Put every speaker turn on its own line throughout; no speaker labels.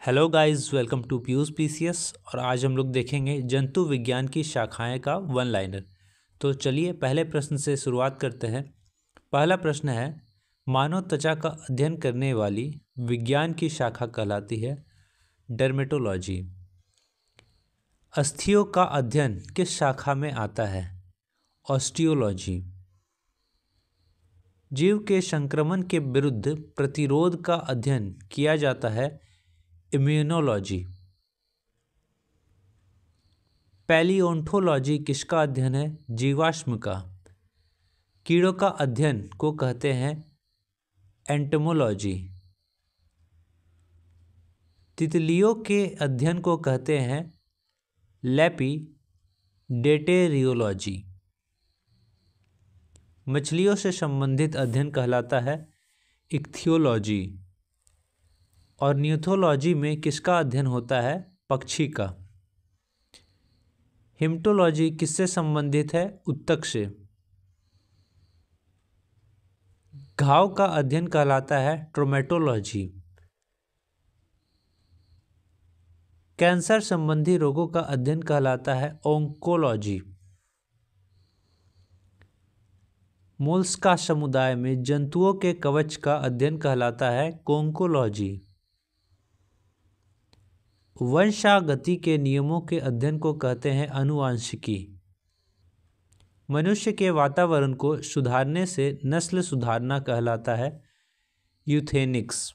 Hello guys, welcome to Piyush PCS. और आज हम लोग देखेंगे जंतु विज्ञान की शाखाएं का वन लाइनर। तो चलिए पहले प्रश्न से शुरुआत करते हैं। पहला प्रश्न है, मानव त्वचा का अध्ययन करने वाली विज्ञान की शाखा कहलाती है डर्मेटोलॉजी। अस्थियों का अध्ययन किस शाखा में आता है? ऑस्टियोलॉजी। जीव के संक्रमण के विरुद्ध प्रतिरोध का अध्ययन किया जाता है इम्यूनोलॉजी। पैलियोंटोलॉजी किसका अध्ययन है? जीवाश्म का। कीड़ों का अध्ययन को कहते हैं एंटोमोलॉजी। तितलियों के अध्ययन को कहते हैं लेपिडेटेरियोलॉजी। मछलियों से संबंधित अध्ययन कहलाता है इक्थियोलॉजी। और न्यूथोलॉजी में किसका अध्ययन होता है? पक्षी का। हिमेटोलॉजी किससे संबंधित है? ऊतक से। घाव का अध्ययन कहलाता है ट्रोमेटोलॉजी। कैंसर संबंधी रोगों का अध्ययन कहलाता है ओंकोलॉजी। मोलस्का समुदाय में जंतुओं के कवच का अध्ययन कहलाता है कोंकोलॉजी। वंशागति के नियमों के अध्ययन को कहते हैं आनुवांशिकी। मनुष्य के वातावरण को सुधारने से नस्ल सुधारना कहलाता है यूथेनिक्स।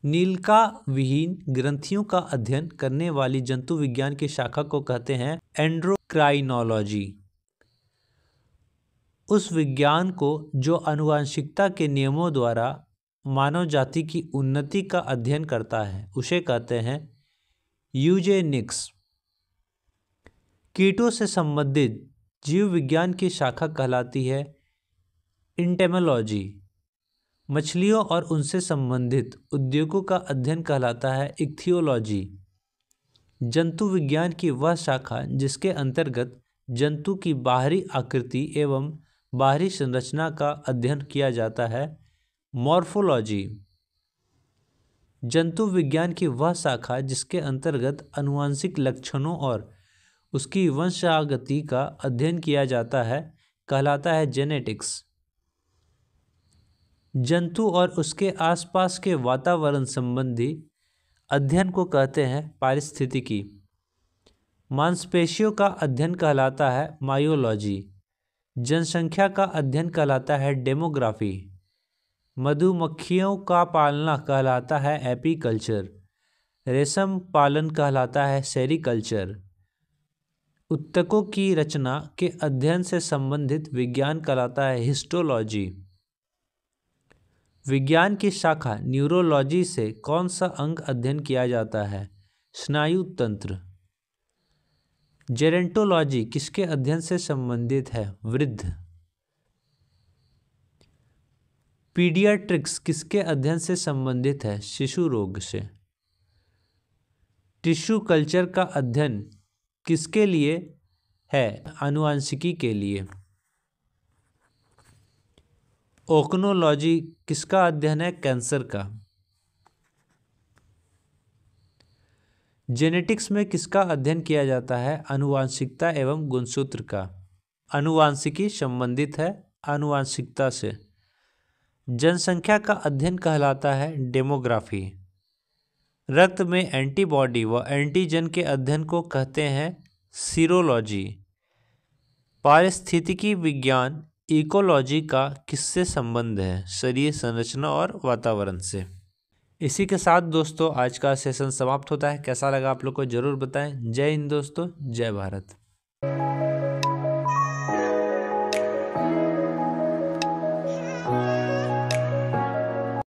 नीलिका विहीन ग्रंथियों का अध्ययन करने वाली जंतु विज्ञान की शाखा को कहते हैं एंड्रोक्राइनोलॉजी। उस विज्ञान को जो आनुवांशिकता के नियमों द्वारा मानव जाति की उन्नति का अध्ययन करता है उसे कहते हैं यूजेनिक्स। कीटों से संबंधित जीव विज्ञान की शाखा कहलाती है इंटेमोलॉजी। मछलियों और उनसे संबंधित उद्योगों का अध्ययन कहलाता है इक्थियोलॉजी। जंतु विज्ञान की वह शाखा जिसके अंतर्गत जंतु की बाहरी आकृति एवं बाहरी संरचना का अध्ययन किया जाता है मॉर्फोलॉजी। जंतु विज्ञान की वह शाखा जिसके अंतर्गत आनुवांशिक लक्षणों और उसकी वंशागति का अध्ययन किया जाता है कहलाता है जेनेटिक्स। जंतु और उसके आसपास के वातावरण संबंधी अध्ययन को कहते हैं पारिस्थितिकी। मांसपेशियों का अध्ययन कहलाता है मायोलॉजी। जनसंख्या का अध्ययन कहलाता है डेमोग्राफी। मधुमक्खियों का पालना कहलाता है एपीकल्चर। रेशम पालन कहलाता है सेरीकल्चर। ऊतकों की रचना के अध्ययन से संबंधित विज्ञान कहलाता है हिस्टोलॉजी। विज्ञान की शाखा न्यूरोलॉजी से कौन सा अंग अध्ययन किया जाता है? स्नायु तंत्र। जेरेंटोलॉजी किसके अध्ययन से संबंधित है? वृद्ध। पीडियाट्रिक्स किसके अध्ययन से संबंधित है? शिशु रोग से। टिश्यू कल्चर का अध्ययन किसके लिए है? आनुवांशिकी के लिए। ओकनोलॉजी किसका अध्ययन है? कैंसर का। जेनेटिक्स में किसका अध्ययन किया जाता है? आनुवांशिकता एवं गुणसूत्र का। आनुवांशिकी संबंधित है आनुवांशिकता से। जनसंख्या का अध्ययन कहलाता है डेमोग्राफी। रक्त में एंटीबॉडी व एंटीजन के अध्ययन को कहते हैं सीरोलॉजी। पारिस्थितिकी विज्ञान इकोलॉजी का किससे संबंध है? शरीर संरचना और वातावरण से। इसी के साथ दोस्तों आज का सेशन समाप्त होता है। कैसा लगा आप लोग को जरूर बताएं। जय हिंद दोस्तों, जय भारत।